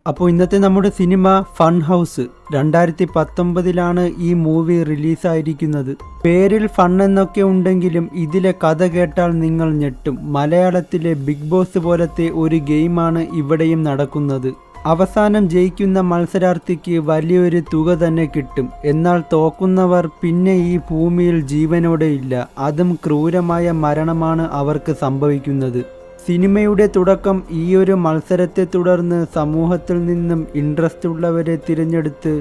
അപ്പോൾ ഇന്നത്തെ നമ്മുടെ സിനിമ ഫൺ ഹൗസ് 2019 ഈ മൂവി റിലീസായിരിക്കുന്നത്. പേരിൽ ഫൺ എന്നൊക്കെ ഉണ്ടെങ്കിലും ഇതിലെ കഥ കേട്ടാൽ നിങ്ങൾ ഞെട്ടും. മലയാളത്തിലെ ബിഗ് ബോസ് പോലത്തെ ഒരു ഗെയിമാണ് ഇവിടെയും നടക്കുന്നത്. അവസാനം ജയിക്കുന്ന മത്സരാർത്ഥിക്ക് വലിയൊരു തുക തന്നെ കിട്ടും. എന്നാൽ തോക്കുന്നവർ പിന്നെ ഈ ഭൂമിയിൽ ജീവനോടെ ഇല്ല. അതും ക്രൂരമായ മരണമാണ് അവർക്ക് സംഭവിക്കുന്നത്. സിനിമയുടെ തുടക്കം ഈയൊരു മത്സരത്തെ തുടർന്ന് സമൂഹത്തിൽ നിന്നും ഇൻട്രസ്റ്റ് ഉള്ളവരെ തിരഞ്ഞെടുത്ത്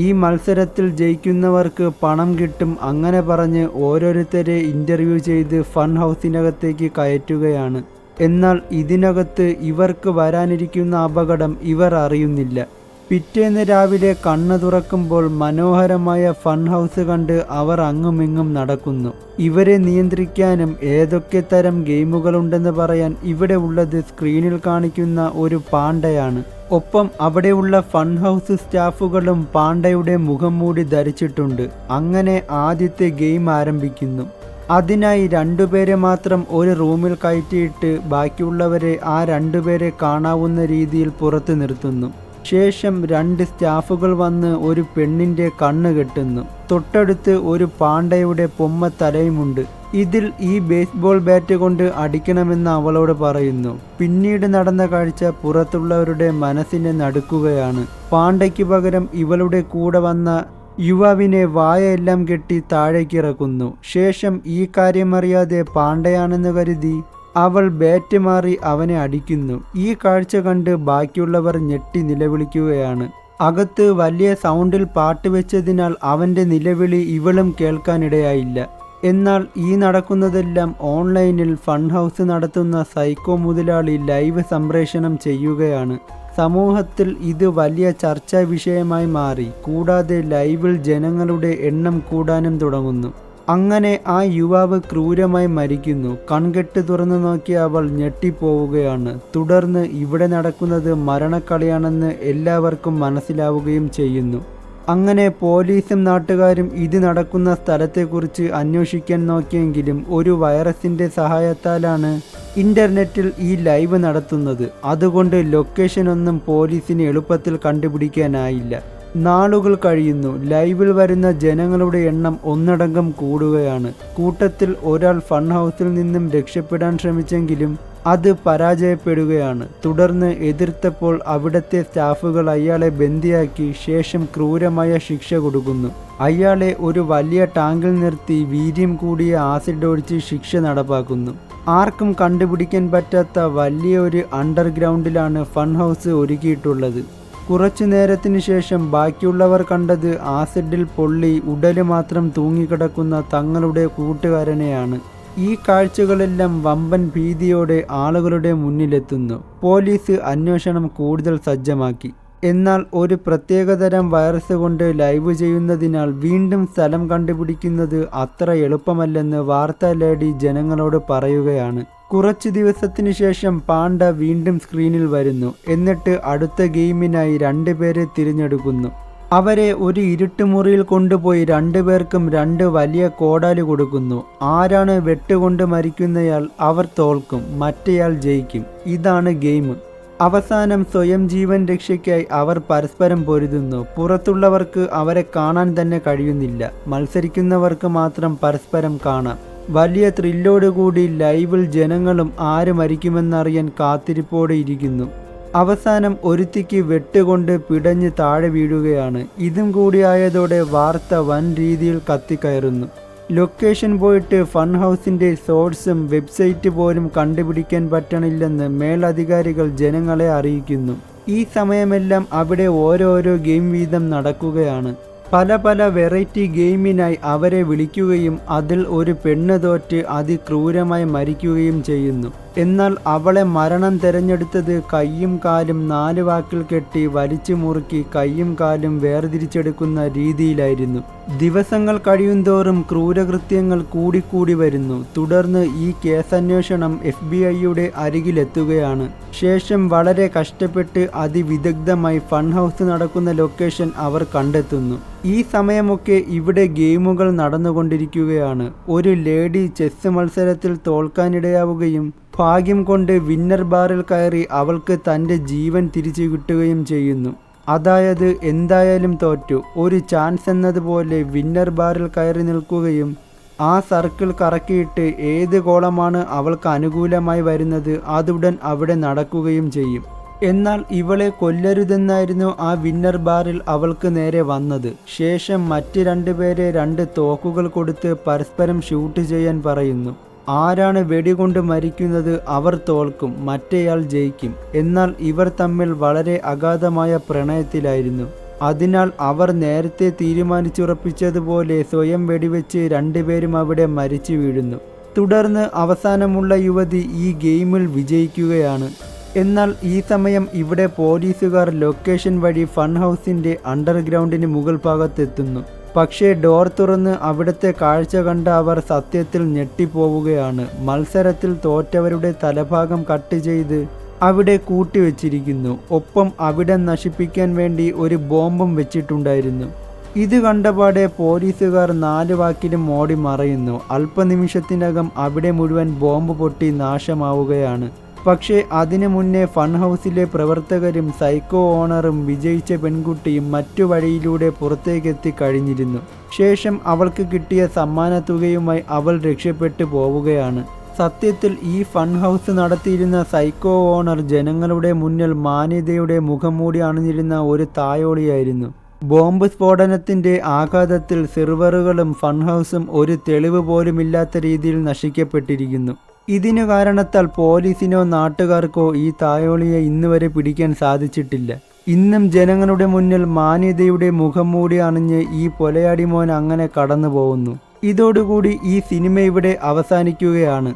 ഈ മത്സരത്തിൽ ജയിക്കുന്നവർക്ക് പണം കിട്ടും അങ്ങനെ പറഞ്ഞ് ഓരോരുത്തരെ ഇൻ്റർവ്യൂ ചെയ്ത് ഫൺ ഹൗസിനകത്തേക്ക് കയറ്റുകയാണ്. എന്നാൽ ഇതിനകത്ത് ഇവർക്ക് വരാനിരിക്കുന്ന അപകടം ഇവർ അറിയുന്നില്ല. പിറ്റേന്ന് രാവിലെ കണ്ണ് തുറക്കുമ്പോൾ മനോഹരമായ ഫൺ ഹൗസ് കണ്ട് അവർ അങ്ങുമിങ്ങും നടക്കുന്നു. ഇവരെ നിയന്ത്രിക്കാനും ഏതൊക്കെ തരം ഗെയിമുകളുണ്ടെന്ന് പറയാൻ ഇവിടെ ഉള്ളത് സ്ക്രീനിൽ കാണിക്കുന്ന ഒരു പാണ്ടയാണ്. ഒപ്പം അവിടെയുള്ള ഫൺ ഹൗസ് സ്റ്റാഫുകളും പാണ്ടയുടെ മുഖം മൂടി ധരിച്ചിട്ടുണ്ട്. അങ്ങനെ ആദ്യത്തെ ഗെയിം ആരംഭിക്കുന്നു. അതിനായി രണ്ടുപേരെ മാത്രം ഒരു റൂമിൽ കയറ്റിയിട്ട് ബാക്കിയുള്ളവരെ ആ രണ്ടുപേരെ കാണാവുന്ന രീതിയിൽ പുറത്ത് നിർത്തുന്നു. ശേഷം 2 സ്റ്റാഫുകൾ വന്ന് ഒരു പെണ്ണിൻ്റെ കണ്ണ് കെട്ടുന്നു. തൊട്ടടുത്ത് ഒരു പാണ്ടയുടെ പൊമ്മ തലയുമുണ്ട്. ഇതിൽ ഈ ബേസ്ബോൾ ബാറ്റ് കൊണ്ട് അടിക്കണമെന്ന് അവളോട് പറയുന്നു. പിന്നീട് നടന്ന കാഴ്ച പുറത്തുള്ളവരുടെ മനസ്സിനെ നടുക്കുകയാണ്. പാണ്ടയ്ക്ക് പകരം ഇവളുടെ കൂടെ വന്ന യുവാവിനെ വായയെല്ലാം കെട്ടി താഴേക്കിറക്കുന്നു. ശേഷം ഈ കാര്യമറിയാതെ പാണ്ടയാണെന്ന് കരുതി അവൾ ബാറ്റ് മാറി അവനെ അടിക്കുന്നു. ഈ കാഴ്ച കണ്ട് ബാക്കിയുള്ളവർ ഞെട്ടി നിലവിളിക്കുകയാണ്. അകത്ത് വലിയ സൗണ്ടിൽ പാട്ട് വെച്ചതിനാൽ അവൻ്റെ നിലവിളി ഇവളും കേൾക്കാനിടയായില്ല. എന്നാൽ ഈ നടക്കുന്നതെല്ലാം ഓൺലൈനിൽ ഫൺ ഹൗസ് നടത്തുന്ന സൈക്കോ മുതലാളി ലൈവ് സംപ്രേഷണം ചെയ്യുകയാണ്. സമൂഹത്തിൽ ഇത് വലിയ ചർച്ചാ വിഷയമായി മാറി. കൂടാതെ ലൈവിൽ ജനങ്ങളുടെ എണ്ണം കൂടാനും തുടങ്ങുന്നു. അങ്ങനെ ആ യുവാവ് ക്രൂരമായി മരിക്കുന്നു. കൺകെട്ട് തുറന്നു നോക്കിയ അവൾ ഞെട്ടിപ്പോവുകയാണ്. തുടർന്ന് ഇവിടെ നടക്കുന്നത് മരണക്കളിയാണെന്ന് എല്ലാവർക്കും മനസ്സിലാവുകയും ചെയ്യുന്നു. അങ്ങനെ പോലീസും നാട്ടുകാരും ഇത് നടക്കുന്ന സ്ഥലത്തെക്കുറിച്ച് അന്വേഷിക്കാൻ നോക്കിയെങ്കിലും ഒരു വൈറസിൻ്റെ സഹായത്താലാണ് ഇൻ്റർനെറ്റിൽ ഈ ലൈവ് നടത്തുന്നത്. അതുകൊണ്ട് ലൊക്കേഷനൊന്നും പോലീസിന് എളുപ്പത്തിൽ കണ്ടുപിടിക്കാനായില്ല. നാളുകൾ കഴിയുന്നു. ലൈവിൽ വരുന്ന ജനങ്ങളുടെ എണ്ണം ഒന്നടങ്കം കൂടുകയാണ്. കൂട്ടത്തിൽ ഒരാൾ ഫൺ ഹൗസിൽ നിന്നും രക്ഷപ്പെടാൻ ശ്രമിച്ചെങ്കിലും അത് പരാജയപ്പെടുകയാണ്. തുടർന്ന് എതിർത്തപ്പോൾ അവിടുത്തെ സ്റ്റാഫുകൾ അയാളെ ബന്ദിയാക്കി ശേഷം ക്രൂരമായ ശിക്ഷ കൊടുക്കുന്നു. അയാളെ ഒരു വലിയ ടാങ്കിൽ നിർത്തി വീര്യം കൂടിയ ആസിഡ് ഒഴിച്ച് ശിക്ഷ നടപ്പാക്കുന്നു. ആർക്കും കണ്ടുപിടിക്കാൻ പറ്റാത്ത വലിയൊരു അണ്ടർഗ്രൗണ്ടിലാണ് ഫൺ ഹൗസ് ഒരുക്കിയിട്ടുള്ളത്. കുറച്ചു നേരത്തിന് ശേഷം ബാക്കിയുള്ളവർ കണ്ടത് ആസിഡിൽ പൊള്ളി ഉടല് മാത്രം തൂങ്ങിക്കിടക്കുന്ന തങ്ങളുടെ കൂട്ടുകാരനെയാണ്. ഈ കാഴ്ചകളെല്ലാം വമ്പൻ ഭീതിയോടെ ആളുകളുടെ മുന്നിലെത്തുന്നു. പോലീസ് അന്വേഷണം കൂടുതൽ സജ്ജമാക്കി. എന്നാൽ ഒരു പ്രത്യേകതരം വൈറസ് കൊണ്ട് ലൈവ് ചെയ്യുന്നതിനാൽ വീണ്ടും സ്ഥലം കണ്ടുപിടിക്കുന്നത് അത്ര എളുപ്പമല്ലെന്ന് വാർത്താ ലേഡി ജനങ്ങളോട് പറയുകയാണ്. കുറച്ച് ദിവസത്തിന് ശേഷം പാണ്ട വീണ്ടും സ്ക്രീനിൽ വരുന്നു. എന്നിട്ട് അടുത്ത ഗെയിമിനായി 2 പേരെ തിരഞ്ഞെടുക്കുന്നു. അവരെ ഒരു ഇരുട്ടുമുറിയിൽ കൊണ്ടുപോയി 2 പേർക്കും 2 വലിയ കോടാലി കൊടുക്കുന്നു. ആരാണ് വെട്ടുകൊണ്ട് മരിക്കുന്നയാൾ അവർ തോൽക്കും, മറ്റേയാൾ ജയിക്കും. ഇതാണ് ഗെയിം. അവസാനം സ്വയം ജീവൻ രക്ഷയ്ക്കായി അവർ പരസ്പരം പൊരുതുന്നു. പുറത്തുള്ളവർക്ക് അവരെ കാണാൻ തന്നെ കഴിയുന്നില്ല. മത്സരിക്കുന്നവർക്ക് മാത്രം പരസ്പരം കാണാം. വലിയ ത്രില്ലോടുകൂടി ലൈവിൽ ജനങ്ങളും ആര് മരിക്കുമെന്നറിയാൻ കാത്തിരിപ്പോടെ ഇരിക്കുന്നു. അവസാനം ഒരുത്തിക്ക് വെട്ടുകൊണ്ട് പിടഞ്ഞ് താഴെ വീഴുകയാണ്. ഇതും കൂടി ആയതോടെ വാർത്ത വൻ രീതിയിൽ കത്തിക്കയറുന്നു. ലൊക്കേഷൻ പോയിട്ട് ഫൺ ഹൗസിൻ്റെ സോഴ്സും വെബ്സൈറ്റ് പോലും കണ്ടുപിടിക്കാൻ പറ്റണില്ലെന്ന് മേലധികാരികൾ ജനങ്ങളെ അറിയിക്കുന്നു. ഈ സമയമെല്ലാം അവിടെ ഓരോരോ ഗെയിം വീതം നടക്കുകയാണ്. പല വെറൈറ്റി ഗെയിമിനായി അവരെ വിളിക്കുകയും അതിൽ ഒരു പെണ്ണ് തോറ്റ് അതിക്രൂരമായി മരിക്കുകയും ചെയ്യുന്നു. എന്നാൽ അവളെ മരണം തിരഞ്ഞെടുത്തത് കയ്യും കാലും 4 വാക്കിൽ കെട്ടി വലിച്ചു മുറുക്കി കയ്യും കാലും വേർതിരിച്ചെടുക്കുന്ന രീതിയിലായിരുന്നു. ദിവസങ്ങൾ കഴിയുന്തോറും ക്രൂരകൃത്യങ്ങൾ കൂടിക്കൂടി വരുന്നു. തുടർന്ന് ഈ കേസന്വേഷണം FBI-യുടെ അരികിലെത്തുകയാണ്. ശേഷം വളരെ കഷ്ടപ്പെട്ട് അതിവിദഗ്ധമായി ഫൺ ഹൗസ് നടക്കുന്ന ലൊക്കേഷൻ അവർ കണ്ടെത്തുന്നു. ഈ സമയമൊക്കെ ഇവിടെ ഗെയിമുകൾ നടന്നുകൊണ്ടിരിക്കുകയാണ്. ഒരു ലേഡി ചെസ് മത്സരത്തിൽ തോൽക്കാനിടയാവുകയും ഭാഗ്യം കൊണ്ട് വിന്നർ ബാറിൽ കയറി അവൾക്ക് തൻ്റെ ജീവൻ തിരിച്ചു കിട്ടുകയും ചെയ്യുന്നു. അതായത് എന്തായാലും തോറ്റു, ഒരു ചാൻസ് എന്നതുപോലെ വിന്നർ ബാറിൽ കയറി നിൽക്കുകയും ആ സർക്കിൾ കറക്കിയിട്ട് ഏത് കോളമാണ് അവൾക്ക് അനുകൂലമായി വരുന്നത് അതുടൻ അവിടെ നടക്കുകയും ചെയ്യും. എന്നാൽ ഇവളെ കൊല്ലരുതെന്നായിരുന്നു ആ വിന്നർ ബാറിൽ അവൾക്ക് നേരെ വന്നത്. ശേഷം മറ്റ് രണ്ടുപേരെ 2 തോക്കുകൾ കൊടുത്ത് പരസ്പരം ഷൂട്ട് ചെയ്യാൻ പറയുന്നു. ആരാണ് വെടികൊണ്ട് മരിക്കുന്നത് അവർ തോൽക്കും, മറ്റേയാൾ ജയിക്കും. എന്നാൽ ഇവർ തമ്മിൽ വളരെ അഗാധമായ പ്രണയത്തിലായിരുന്നു. അതിനാൽ അവർ നേരത്തെ തീരുമാനിച്ചുറപ്പിച്ചതുപോലെ സ്വയം വെടിവെച്ച് 2 പേരും അവിടെ മരിച്ചു വീഴുന്നു. തുടർന്ന് അവസാനമുള്ള യുവതി ഈ ഗെയിമിൽ വിജയിക്കുകയാണ്. എന്നാൽ ഈ സമയം ഇവിടെ പോലീസുകാർ ലൊക്കേഷൻ വഴി ഫൺ ഹൗസിൻ്റെ അണ്ടർഗ്രൗണ്ടിന് മുകൾ ഭാഗത്തെത്തുന്നു. പക്ഷേ ഡോർ തുറന്ന് അവിടുത്തെ കാഴ്ച കണ്ട അവർ സത്യത്തിൽ ഞെട്ടിപ്പോവുകയാണ്. മത്സരത്തിൽ തോറ്റവരുടെ തലഭാഗം കട്ട് ചെയ്ത് അവിടെ കൂട്ടിവെച്ചിരിക്കുന്നു. ഒപ്പം അവിടെ നശിപ്പിക്കാൻ വേണ്ടി ഒരു ബോംബും വെച്ചിട്ടുണ്ടായിരുന്നു. ഇത് കണ്ടപാടെ പോലീസുകാർ 4 വാക്കിലും ഓടി മറയുന്നു. അല്പനിമിഷത്തിനകം അവിടെ മുഴുവൻ ബോംബ് പൊട്ടി നാശമാവുകയാണ്. പക്ഷേ അതിനു മുന്നേ ഫൺ ഹൗസിലെ പ്രവർത്തകരും സൈക്കോ ഓണറും വിജയിച്ച പെൺകുട്ടിയും മറ്റു വഴിയിലൂടെ പുറത്തേക്കെത്തി കഴിഞ്ഞിരുന്നു. ശേഷം അവൾക്ക് കിട്ടിയ സമ്മാനത്തുകയുമായി അവൾ രക്ഷപ്പെട്ടു പോവുകയാണ്. സത്യത്തിൽ ഈ ഫൺ ഹൗസ് നടത്തിയിരുന്ന സൈക്കോ ഓണർ ജനങ്ങളുടെ മുന്നിൽ മാന്യതയുടെ മുഖംമൂടി അണിഞ്ഞിരുന്ന ഒരു തായോളിയായിരുന്നു. ബോംബ് സ്ഫോടനത്തിൻ്റെ ആഘാതത്തിൽ സെർവറുകളും ഫൺ ഹൗസും ഒരു തെളിവ് പോലുമില്ലാത്ത രീതിയിൽ നശിക്കപ്പെട്ടിരിക്കുന്നു. ഇതിനു കാരണത്താൽ പോലീസിനോ നാട്ടുകാർക്കോ ഈ തായോളിയെ ഇന്നുവരെ പിടിക്കാൻ സാധിച്ചിട്ടില്ല. ഇന്നും ജനങ്ങളുടെ മുന്നിൽ മാന്യതയുടെ മുഖം മൂടി അണിഞ്ഞ് ഈ പൊലയാടി മോൻ അങ്ങനെ കടന്നു പോകുന്നു. ഇതോടുകൂടി ഈ സിനിമ ഇവിടെ അവസാനിക്കുകയാണ്.